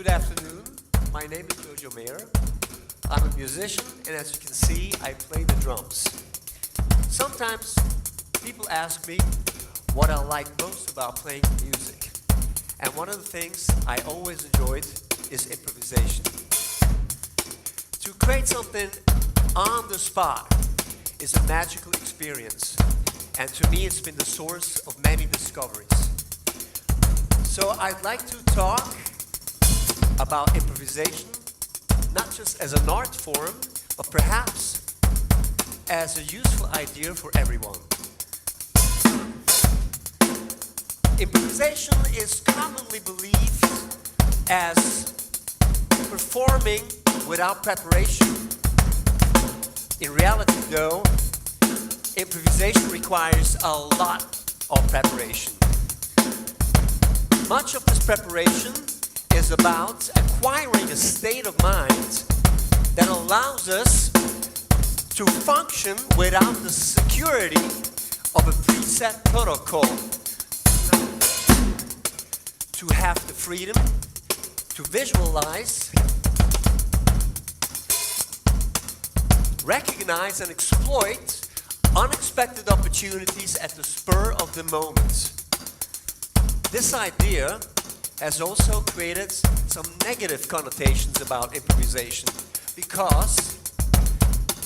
Good afternoon. My name is Jojo. I'm a musician, and as you can see, I play the drums. Sometimes people ask me what I like most about playing music. And one of the things I always enjoyed is improvisation. To create something on the spot is a magical experience. And to me, it's been the source of many discoveries. So I'd like to talk about improvisation, not just as an art form, but perhaps as a useful idea for everyone. Improvisation is commonly believed as performing without preparation. In reality, though, improvisation requires a lot of preparation. Much of this preparation is about acquiring a state of mind that allows us to function without the security of a preset protocol. To have the freedom to visualize, recognize and exploit unexpected opportunities at the spur of the moment. This idea has also created some negative connotations about improvisation because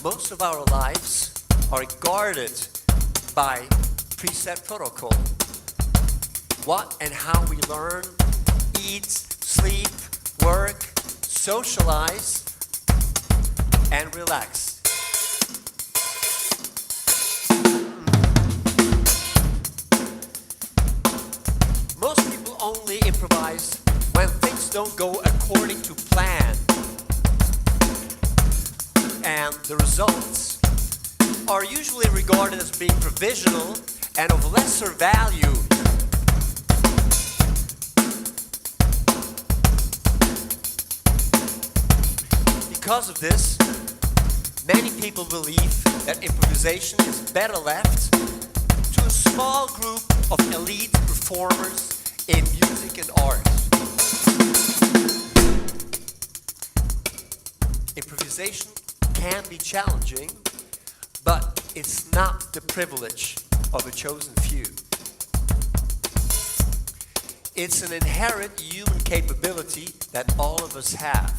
most of our lives are guarded by preset protocol. What and how we learn, eat, sleep, work, socialize, and relax. Most people only improvise when things don't go according to plan. And the results are usually regarded as being provisional and of lesser value. Because of this, many people believe that improvisation is better left to a small group of elite performers in music and art. Improvisation can be challenging, but it's not the privilege of a chosen few. It's an inherent human capability that all of us have.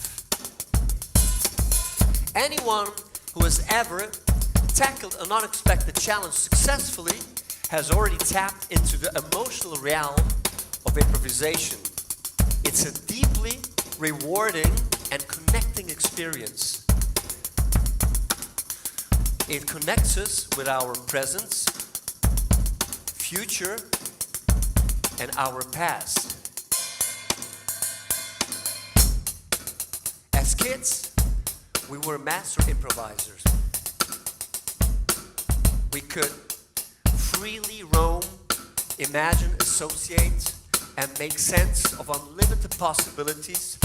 Anyone who has ever tackled an unexpected challenge successfully has already tapped into the emotional realm of improvisation. It's a deeply rewarding and connecting experience. It connects us with our present, future, and our past. As kids, we were master improvisers. We could freely roam, imagine, associate, and make sense of unlimited possibilities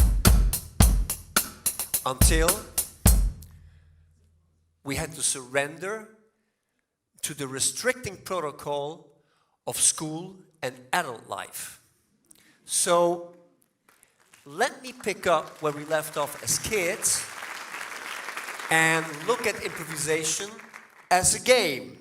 until we had to surrender to the restricting protocol of school and adult life. So let me pick up where we left off as kids and look at improvisation as a game.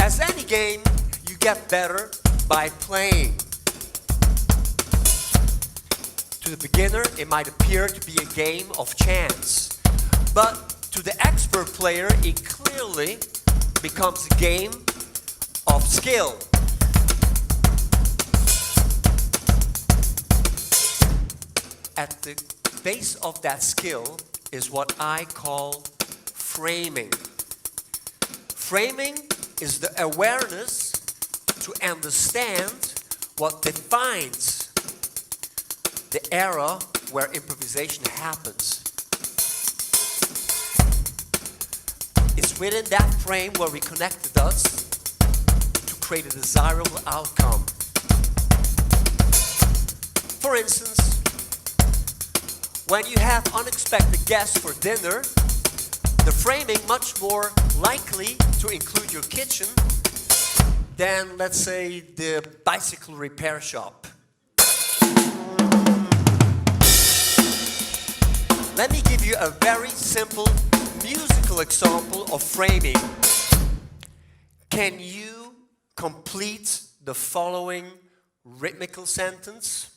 As any game, you get better by playing. To the beginner, it might appear to be a game of chance, but to the expert player, it clearly becomes a game of skill. At the base of that skill is what I call framing. Framing is the awareness to understand what defines the era where improvisation happens. It's within that frame where we connect the dots to create a desirable outcome. For instance, when you have unexpected guests for dinner, The framing much more likely to include your kitchen than, let's say, the bicycle repair shop. Let me give you a very simple musical example of framing. Can you complete the following rhythmical sentence?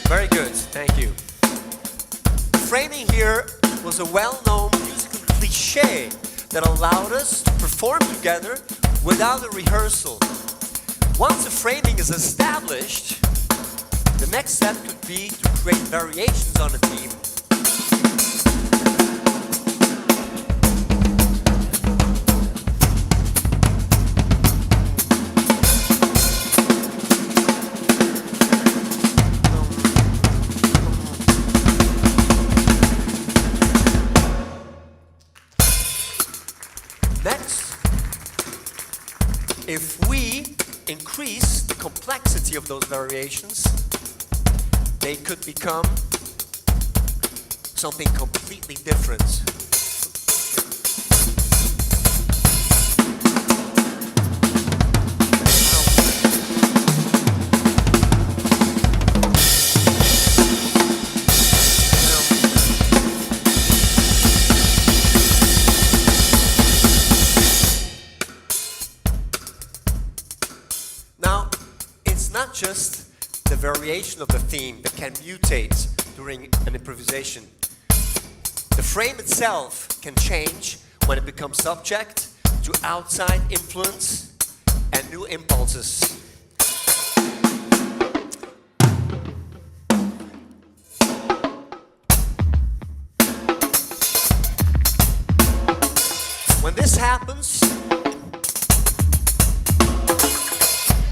Very good, thank you. The framing here was a well-known musical cliché that allowed us to perform together without a rehearsal. Once the framing is established, the next step could be to create variations on the theme. Next, if we increase the complexity of those variations, they could become something completely different. Now, it's not just the variation of the theme that can mutate during an improvisation. The frame itself can change when it becomes subject to outside influence and new impulses. When this happens,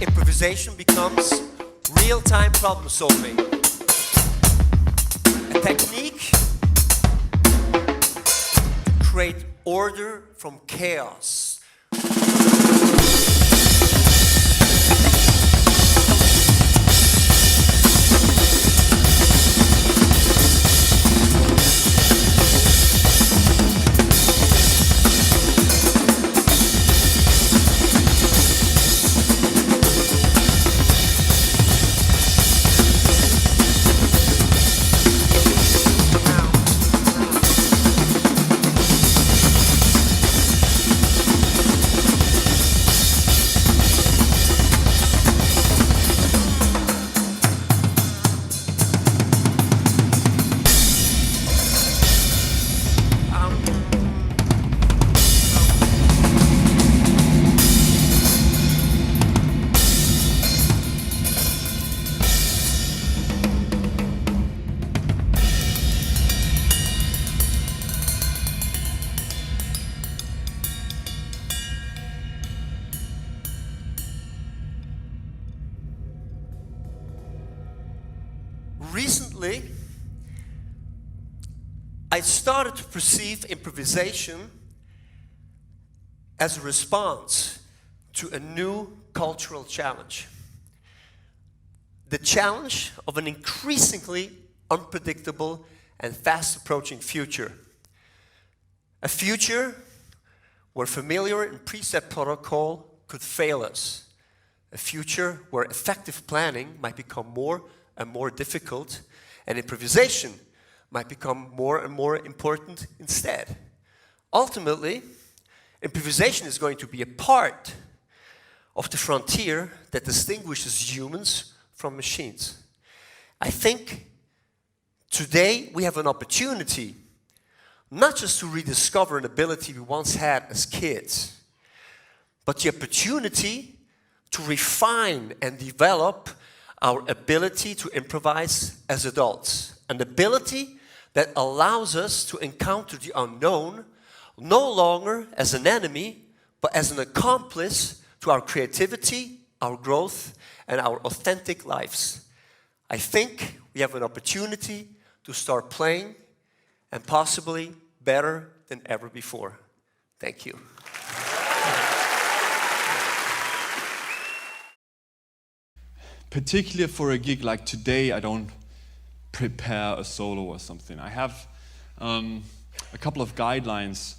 improvisation becomes real-time problem solving. A technique to create order from chaos. Recently, I started to perceive improvisation as a response to a new cultural challenge. The challenge of an increasingly unpredictable and fast-approaching future. A future where familiar and preset protocol could fail us. A future where effective planning might become more and more difficult, and improvisation might become more and more important instead. Ultimately, improvisation is going to be a part of the frontier that distinguishes humans from machines. I think today we have an opportunity not just to rediscover an ability we once had as kids, but the opportunity to refine and develop our ability to improvise as adults. An ability that allows us to encounter the unknown no longer as an enemy, but as an accomplice to our creativity, our growth, and our authentic lives. I think we have an opportunity to start playing, and possibly better than ever before. Thank you. Particularly for a gig like today, I don't prepare a solo or something. I have a couple of guidelines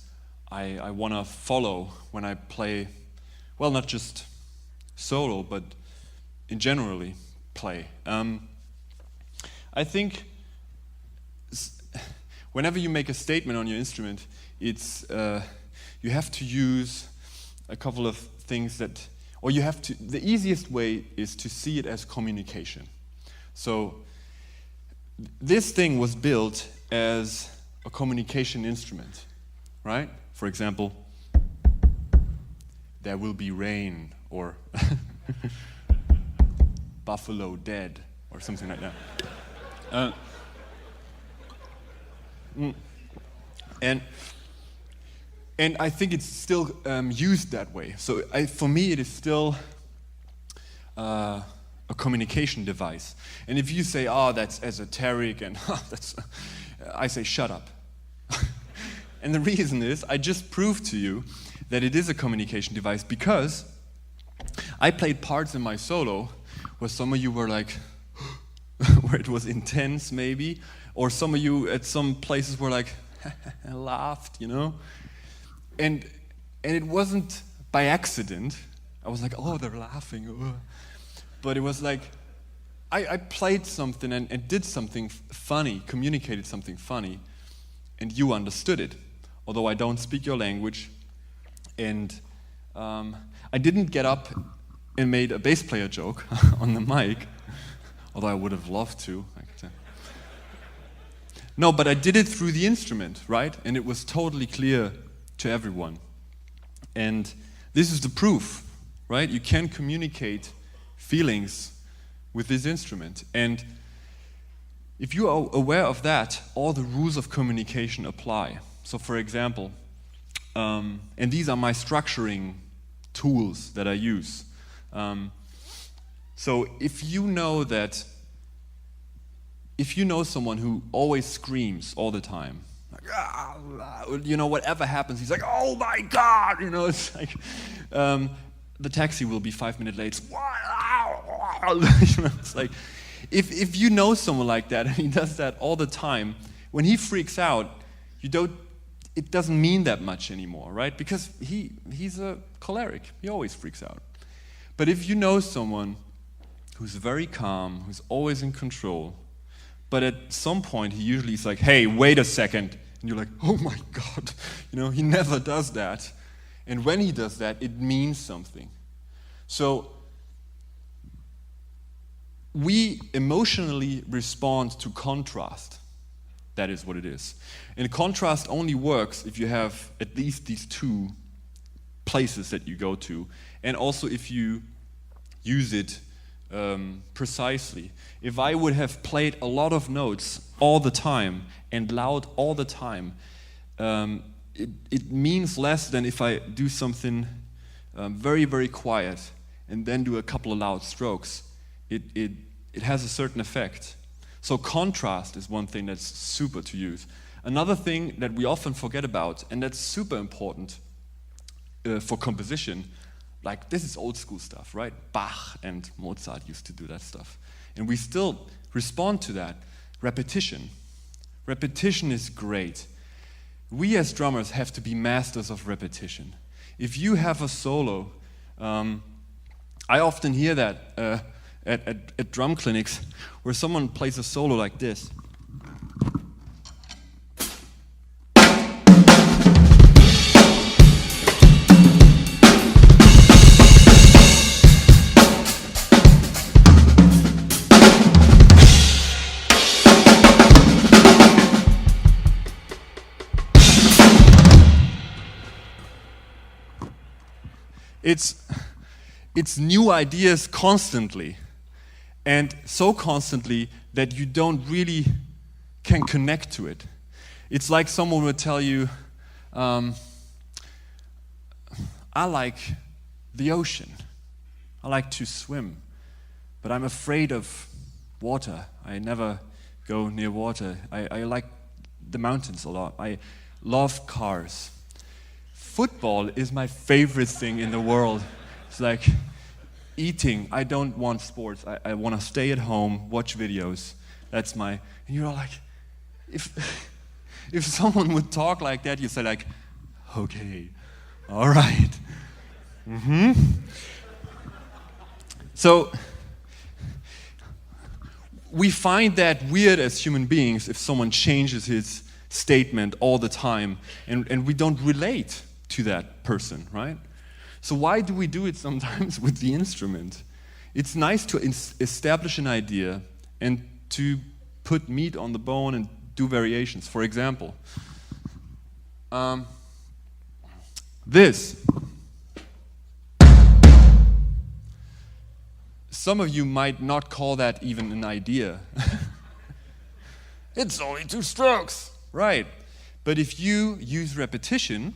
I want to follow when I play, well, not just solo, but in generally play. I think whenever you make a statement on your instrument, it's you have to use a couple of things that, or you have to, the easiest way is to see it as communication. So this thing was built as a communication instrument, right? For example, there will be rain, or buffalo dead, or something like that. And I think it's still used that way. So for me, it is still a communication device. And if you say, "Oh, that's esoteric," and I say, "Shut up." And the reason is, I just proved to you that it is a communication device, because I played parts in my solo where some of you were like, where it was intense maybe, or some of you at some places were like, laughed, you know? And it wasn't by accident. I was like, oh, they're laughing. Ugh. But it was like, I played something and did something funny, communicated something funny, and you understood it. Although I don't speak your language, and I didn't get up and made a bass player joke on the mic, although I would have loved to. No, but I did it through the instrument, right? And it was totally clear to everyone. And this is the proof, right? You can communicate feelings with this instrument. And if you are aware of that, all the rules of communication apply. So for example, and these are my structuring tools that I use. So if you know someone who always screams all the time, like, you know, whatever happens, he's like, oh my God, you know, it's like, the taxi will be 5 minutes late. You know, it's like, if you know someone like that and he does that all the time, when he freaks out, it doesn't mean that much anymore, right? Because he's a choleric. He always freaks out. But if you know someone who's very calm, who's always in control, but at some point he usually is like, hey, wait a second. And you're like, oh my God. You know, he never does that. And when he does that, it means something. So we emotionally respond to contrast. That is what it is. And contrast only works if you have at least these two places that you go to, and also if you use it precisely. If I would have played a lot of notes all the time and loud all the time, it means less than if I do something very, very quiet and then do a couple of loud strokes. It has a certain effect. So contrast is one thing that's super to use. Another thing that we often forget about, and that's super important for composition, like this is old school stuff, right? Bach and Mozart used to do that stuff. And we still respond to that. Repetition. Repetition is great. We as drummers have to be masters of repetition. If you have a solo, I often hear that at drum clinics where someone plays a solo like this. It's new ideas constantly. And so constantly that you don't really can connect to it. It's like someone would tell you, I like the ocean. I like to swim. But I'm afraid of water. I never go near water. I like the mountains a lot. I love cars. Football is my favorite thing in the world. It's like eating. I don't want sports. I want to stay at home, watch videos. That's my, and you're like, if someone would talk like that, you say like, okay, all right. So we find that weird as human beings if someone changes his statement all the time and we don't relate to that person, right? So why do we do it sometimes with the instrument? It's nice to establish an idea and to put meat on the bone and do variations. For example, this. Some of you might not call that even an idea. It's only 2 strokes. Right. But if you use repetition,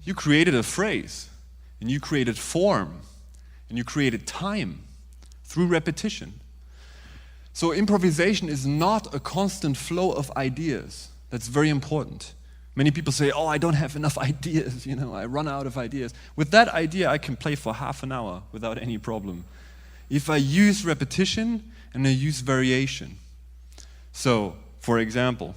you created a phrase, and you created form, and you created time through repetition. So improvisation is not a constant flow of ideas. That's very important. Many people say, oh, I don't have enough ideas, I run out of ideas. With that idea, I can play for half an hour without any problem. If I use repetition and I use variation. So, for example,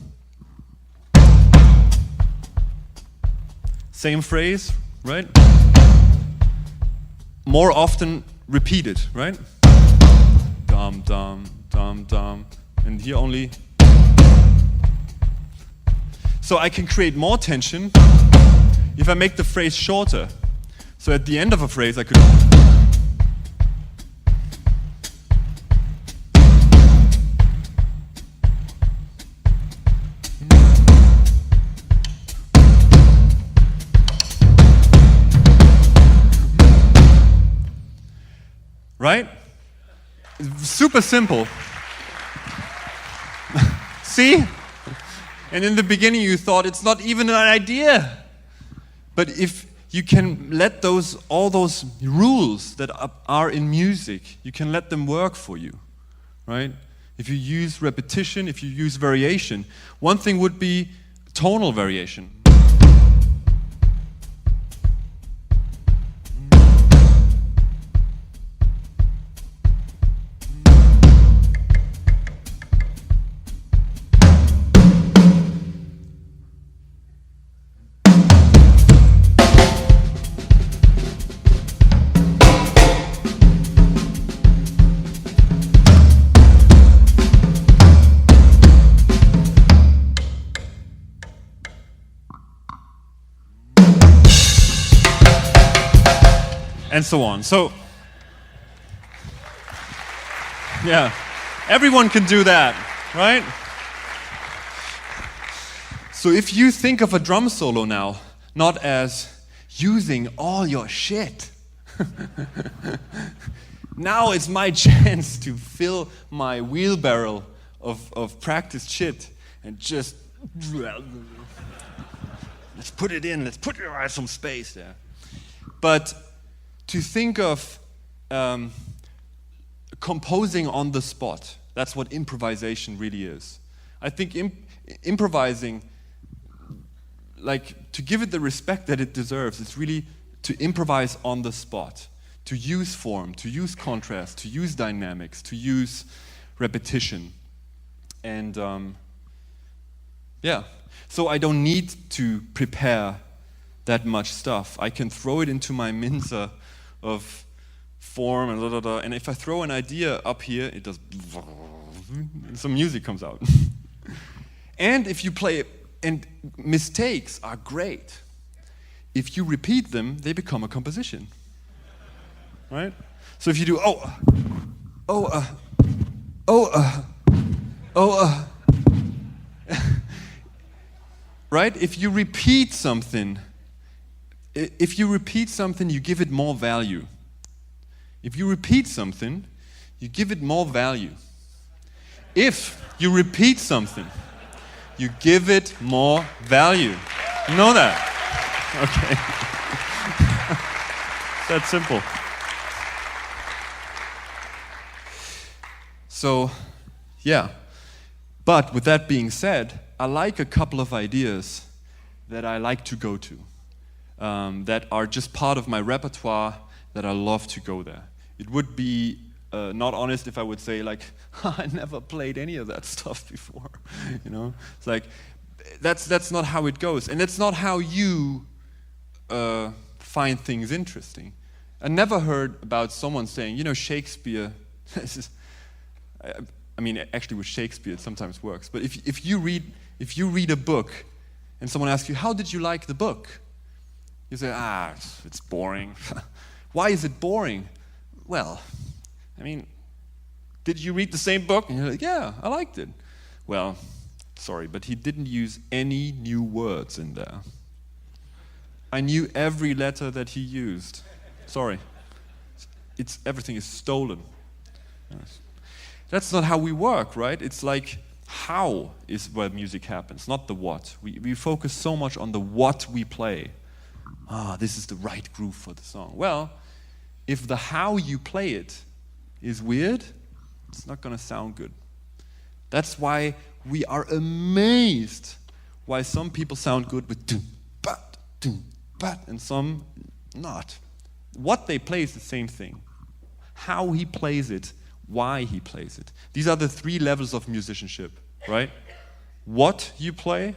same phrase, right? More often repeated, right? Dum, dum, dum, dum. And here only. So I can create more tension if I make the phrase shorter. So at the end of a phrase, I could. Right? Super simple. See? And in the beginning you thought it's not even an idea. But if you can let all those rules that are in music, you can let them work for you. Right? If you use repetition, if you use variation. One thing would be tonal variation. And so on. So, yeah, everyone can do that, right? So if you think of a drum solo now, not as using all your shit, now it's my chance to fill my wheelbarrow of practiced shit and just, let's put it in, let's put some space there. But to think of composing on the spot, that's what improvisation really is. I think improvising, like to give it the respect that it deserves, it's really to improvise on the spot, to use form, to use contrast, to use dynamics, to use repetition. And yeah, so I don't need to prepare that much stuff. I can throw it into my mincer of form and and if I throw an idea up here, it does and some music comes out. And if you play it, and mistakes are great. If you repeat them, they become a composition. Right? So if you do right? If you repeat something, you give it more value. If you repeat something, you give it more value. If you repeat something, you give it more value. You know that? Okay. That's simple. So, Yeah. But with that being said, I like a couple of ideas that I like to go to, that are just part of my repertoire, that I love to go there. It would be not honest if I would say like, I never played any of that stuff before. You know, it's like that's not how it goes, and that's not how you find things interesting. I never heard about someone saying, you know, Shakespeare. I mean, actually, with Shakespeare, it sometimes works. But if you read a book, and someone asks you, how did you like the book? You say, it's boring. Why is it boring? Well, I mean, did you read the same book? And you're like, yeah, I liked it. Well, sorry, but he didn't use any new words in there. I knew every letter that he used. Sorry. Everything is stolen. That's not how we work, right? It's like how is where music happens, not the what. We focus so much on the what we play. This is the right groove for the song. Well, if the how you play it is weird, it's not going to sound good. That's why we are amazed why some people sound good with doom, but, and some not. What they play is the same thing. How he plays it, why he plays it. These are the 3 levels of musicianship, right? What you play,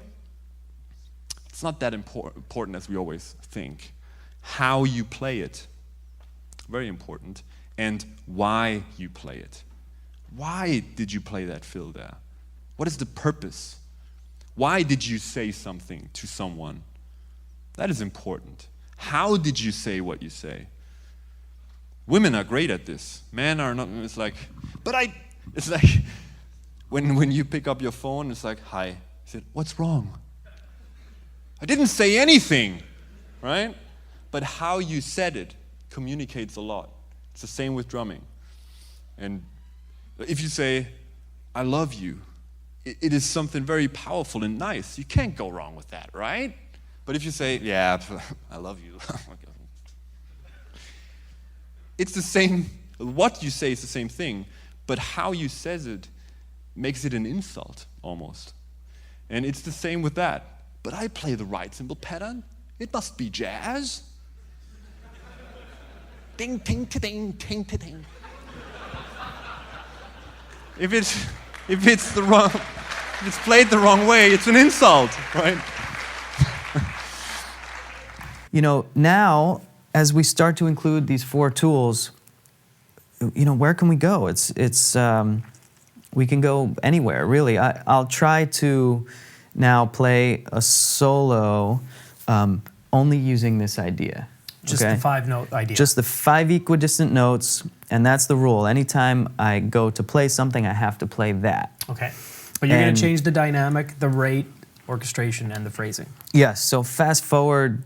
it's not that important as we always think. How you play it, very important. And why you play it. Why did you play that fill there? What is the purpose? Why did you say something to someone? That is important. How did you say what you say? Women are great at this. Men are not. It's like when you pick up your phone, it's like, hi. I said, what's wrong? I didn't say anything, right? But how you said it communicates a lot. It's the same with drumming. And if you say, I love you, it is something very powerful and nice. You can't go wrong with that, right? But if you say, yeah, I love you, it's the same. What you say is the same thing, but how you says it makes it an insult, almost. And it's the same with that. But I play the right cymbal pattern. It must be jazz. Ding, ting, ding, ting, ting. If it's played the wrong way, it's an insult, right? You know, now as we start to include these 4 tools, you know, where can we go? We can go anywhere, really. I'll try to now play a solo only using this idea. Just the 5-note idea. Just the 5 equidistant notes, and that's the rule. Anytime I go to play something, I have to play that. Okay. But you're going to change the dynamic, the rate, orchestration, and the phrasing. Yes, so fast forward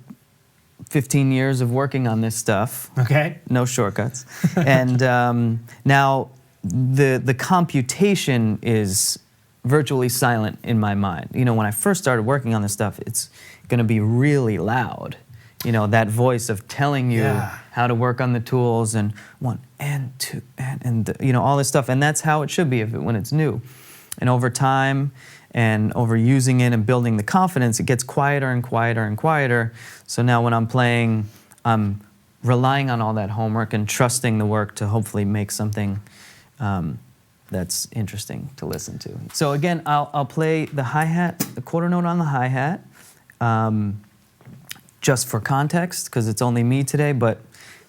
15 years of working on this stuff. Okay. No shortcuts. And now the computation is virtually silent in my mind. You know, when I first started working on this stuff, it's going to be really loud. You know, that voice of telling you how to work on the tools and 1 and 2 and you know, all this stuff. And that's how it should be when it's new. And over time and over using it and building the confidence, it gets quieter and quieter and quieter. So now when I'm playing, I'm relying on all that homework and trusting the work to hopefully make something that's interesting to listen to. So again, I'll play the hi-hat, the quarter note on the hi-hat, just for context, because it's only me today, but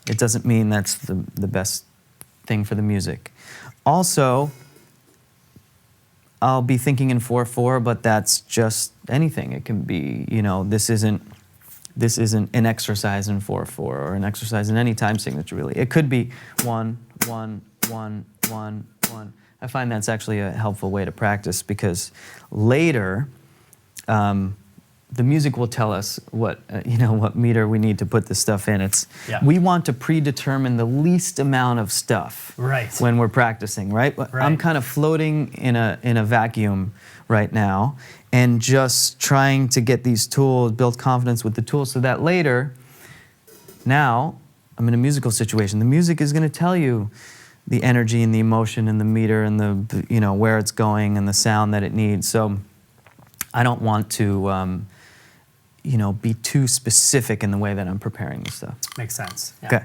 it doesn't mean that's the best thing for the music. Also, I'll be thinking in 4/4, but that's just anything. It can be, you know, this isn't an exercise in 4/4 or an exercise in any time signature, really. It could be 1, 1, 1, 1, 1. I find that's actually a helpful way to practice, because later, the music will tell us what meter we need to put this stuff in. We want to predetermine the least amount of stuff when we're practicing, right? I'm kind of floating in a vacuum right now, and just trying to get these tools, build confidence with the tools, so that later, now I'm in a musical situation. The music is going to tell you the energy and the emotion and the meter and the, you know, where it's going and the sound that it needs. So I don't want to, you know, be too specific in the way that I'm preparing this stuff. Makes sense. Yeah. Okay.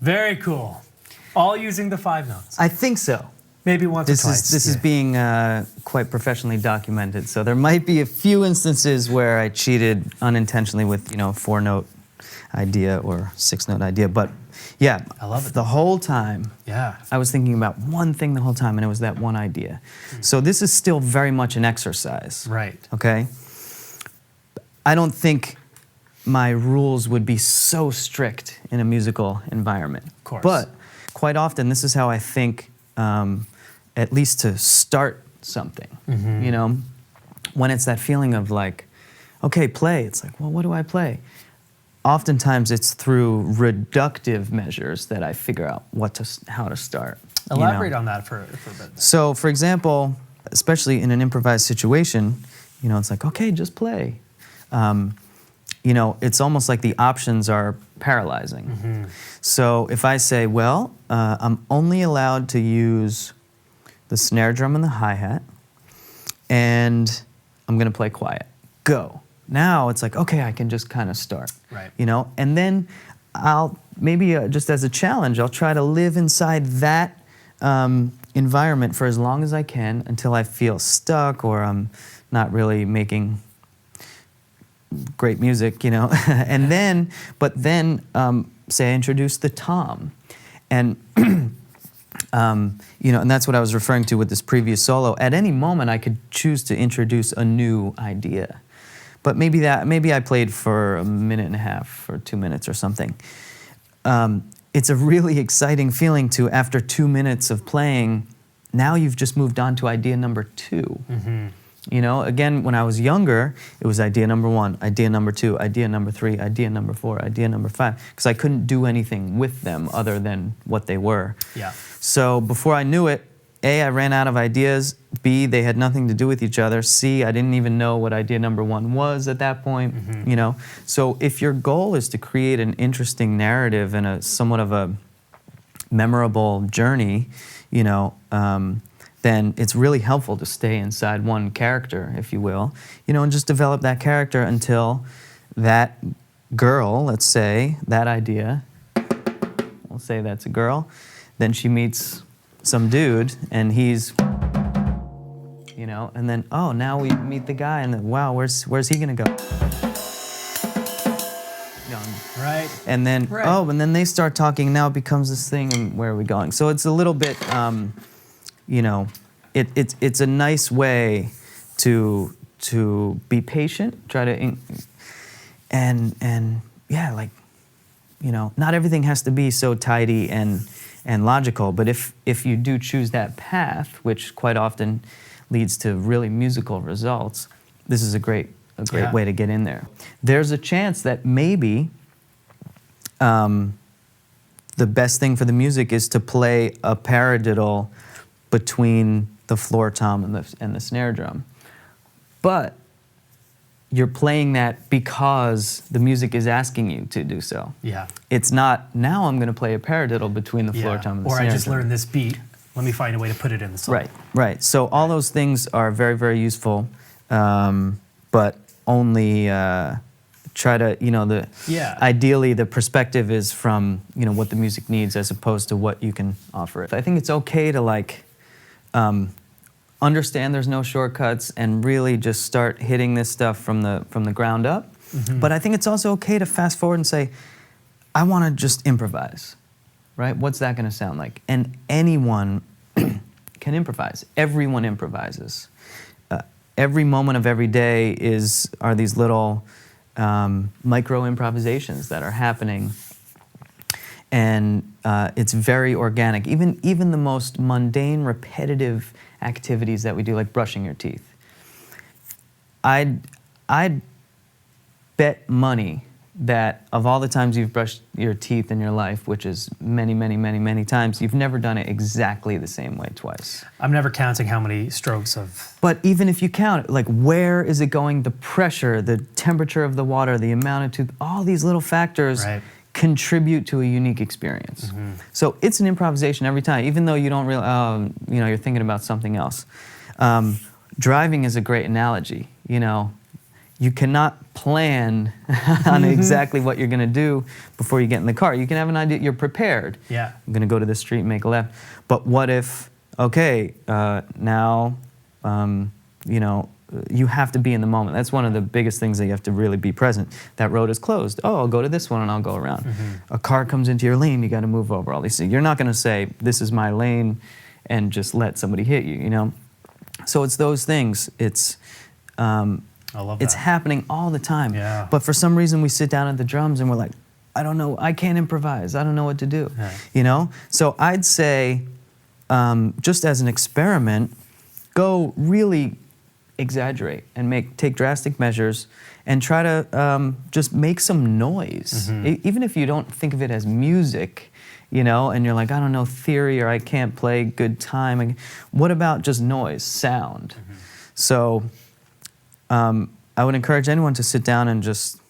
Very cool. All using the 5 notes. I think so. Maybe once or twice. This is being quite professionally documented. So there might be a few instances where I cheated unintentionally with, you know, a 4-note idea or 6-note idea. But yeah, I love it. The whole time, Yeah. I was thinking about one thing the whole time, and it was that one idea. So this is still very much an exercise. Right. Okay? I don't think my rules would be so strict in a musical environment. Of course. But quite often, this is how I think, at least to start something. Mm-hmm. You know, when it's that feeling of like, okay, play. It's like, well, what do I play? Oftentimes, it's through reductive measures that I figure out how to start. you know? Elaborate on that for a bit. So, for example, especially in an improvised situation, you know, it's like, okay, just play. You know, it's almost like the options are paralyzing. Mm-hmm. So if I say, well, I'm only allowed to use the snare drum and the hi-hat, and I'm gonna play quiet. Go. Now it's like, okay, I can just kind of start. Right. You know, and then I'll maybe just as a challenge, I'll try to live inside that environment for as long as I can until I feel stuck or I'm not really making great music, you know. And then, say I introduce the tom, and you know, and that's what I was referring to with this previous solo. At any moment, I could choose to introduce a new idea, but maybe I played for a minute and a half or 2 minutes or something. It's a really exciting feeling to, after 2 minutes of playing, now you've just moved on to idea number 2. Mm-hmm. You know, again, when I was younger, it was idea number 1, idea number 2, idea number 3, idea number 4, idea number 5, because I couldn't do anything with them other than what they were. Yeah. So before I knew it, A, I ran out of ideas, B, they had nothing to do with each other, C, I didn't even know what idea number 1 was at that point, Mm-hmm. you know. So if your goal is to create an interesting narrative and a somewhat of a memorable journey, you know, then it's really helpful to stay inside one character, if you will, you know, and just develop that character until that girl, let's say, that idea, we'll say that's a girl, then she meets some dude and he's, you know, and then, oh, now we meet the guy and then, wow, where's he gonna go? You know, Right. And then, Right. and then they start talking, now it becomes this thing, and where are we going? So it's a little bit, it's a nice way to be patient, try to, not everything has to be so tidy and logical, but if you do choose that path, which quite often leads to really musical results, this is a great way to get in there. There's a chance that maybe the best thing for the music is to play a paradiddle between the floor tom and the snare drum. But you're playing that because the music is asking you to do so. Yeah. It's not, now I'm going to play a paradiddle between the floor tom and the or snare I just drum. learned this beat. Let me find a way to put it in the song. Right. So all those things are very, very useful, but only try to, ideally the perspective is from, what the music needs as opposed to what you can offer it. I think it's okay to understand there's no shortcuts and really just start hitting this stuff from the ground up. Mm-hmm. But I think it's also okay to fast forward and say, I want to just improvise, right? What's that going to sound like? And anyone can improvise. Everyone improvises. Every moment of every day are these little micro improvisations that are happening, and it's very organic. Even the most mundane, repetitive activities that we do, like brushing your teeth. I'd bet money that of all the times you've brushed your teeth in your life, which is many, many, many, many times, you've never done it exactly the same way twice. I'm never counting how many strokes of... But even if you count it, like where is it going, the pressure, the temperature of the water, the amount of tooth, all these little factors contribute to a unique experience. Mm-hmm. So it's an improvisation every time, even though you don't realize, you're thinking about something else. Driving is a great analogy, You cannot plan on exactly what you're going to do before you get in the car. You can have an idea, you're prepared. Yeah. I'm going to go to this street and make a left. But what if, now, you have to be in the moment. That's one of the biggest things that you have to really be present. That road is closed. Oh, I'll go to this one and I'll go around. Mm-hmm. A car comes into your lane, you got to move over all these things. You're not going to say, this is my lane, and just let somebody hit you, So it's those things. It's... I love that. It's happening all the time. Yeah. But for some reason we sit down at the drums and we're like, I don't know, I can't improvise. I don't know what to do. Right. So I'd say, just as an experiment, go really exaggerate and take drastic measures and try to just make some noise. Mm-hmm. Even if you don't think of it as music, and you're like, I don't know theory, or I can't play good time. What about just noise, sound? Mm-hmm. So I would encourage anyone to sit down and just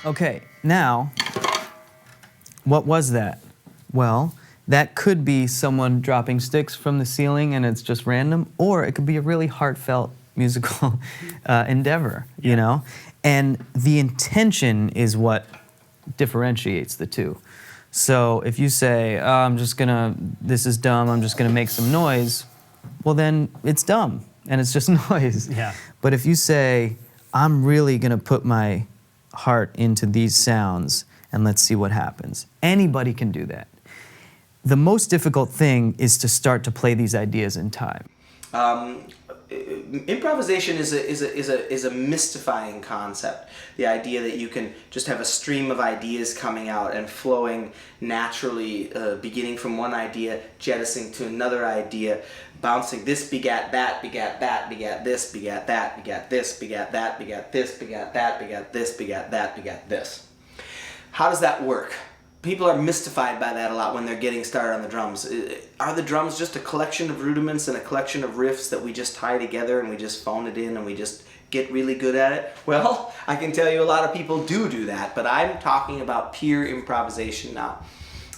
okay, now, what was that? Well, that could be someone dropping sticks from the ceiling and it's just random, or it could be a really heartfelt musical endeavor, And the intention is what differentiates the two. So if you say, this is dumb, I'm just gonna make some noise, well then it's dumb and it's just noise. Yeah. But if you say, I'm really gonna put my heart into these sounds and let's see what happens. Anybody can do that. The most difficult thing is to start to play these ideas in time. Improvisation is a mystifying concept. The idea that you can just have a stream of ideas coming out and flowing naturally, beginning from one idea, jettisoning to another idea, bouncing. This begat that, begat that, begat this, begat that, begat this, begat that, begat this, begat that, begat this, begat that, begat this. How does that work? People are mystified by that a lot when they're getting started on the drums. Are the drums just a collection of rudiments and a collection of riffs that we just tie together and we just phone it in and we just get really good at it? Well, I can tell you a lot of people do that, but I'm talking about pure improvisation now.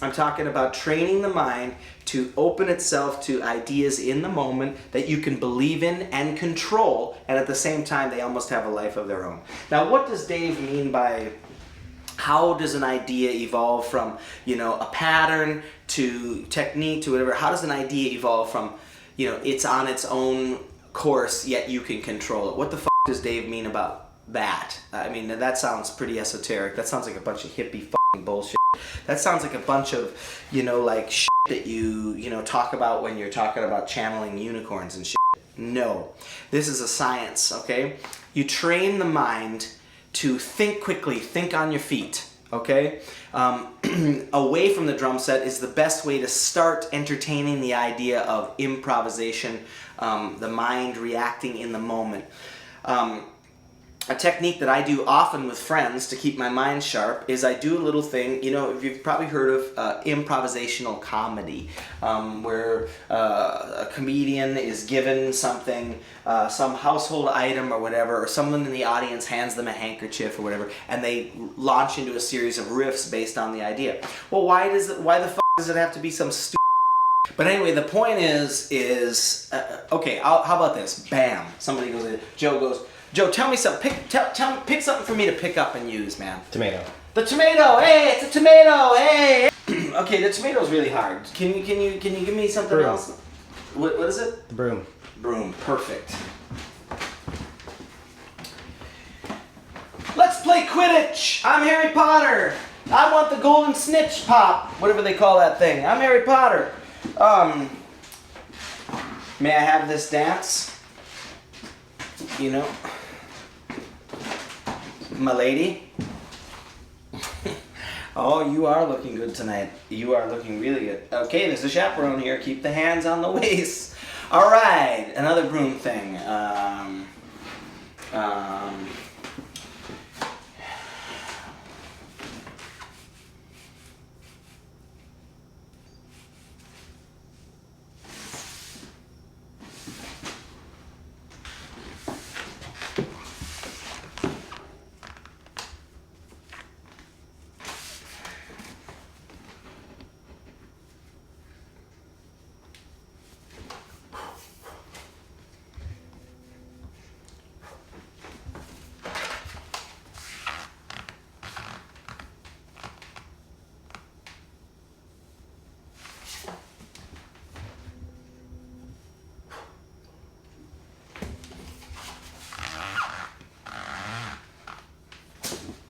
I'm talking about training the mind to open itself to ideas in the moment that you can believe in and control, and at the same time they almost have a life of their own. Now, what does Dave mean by How does an idea evolve from, you know, a pattern to technique to whatever? How does an idea evolve from, you know, it's on its own course, yet you can control it? What the f*** does Dave mean about that? I mean, that sounds pretty esoteric. That sounds like a bunch of hippie f***ing bullshit. That sounds like a bunch of, you know, like shit that you know, talk about when you're talking about channeling unicorns and shit. No. This is a science, okay? You train the mind to think quickly, think on your feet, okay? Away from the drum set is the best way to start entertaining the idea of improvisation, the mind reacting in the moment. A technique that I do often with friends to keep my mind sharp is I do a little thing, you know, you've probably heard of improvisational comedy, where a comedian is given something, some household item or whatever, or someone in the audience hands them a handkerchief or whatever, and they launch into a series of riffs based on the idea. Well, why the f*** does it have to be some stupid? But anyway, the point is okay, how about this? Bam! Somebody goes, Joe, tell me something. Pick something for me to pick up and use, man. Tomato. The tomato. Hey, it's a tomato. Hey. Okay, the tomato's really hard. Can you give me something Broom. else? What is it? The broom. Broom. Perfect. Let's play Quidditch. I'm Harry Potter. I want the golden snitch pop, whatever they call that thing. I'm Harry Potter. May I have this dance? You know, my lady. Oh, you are looking good tonight. You are looking really good. Okay, there's a chaperone here. Keep the hands on the waist. All right, another broom thing.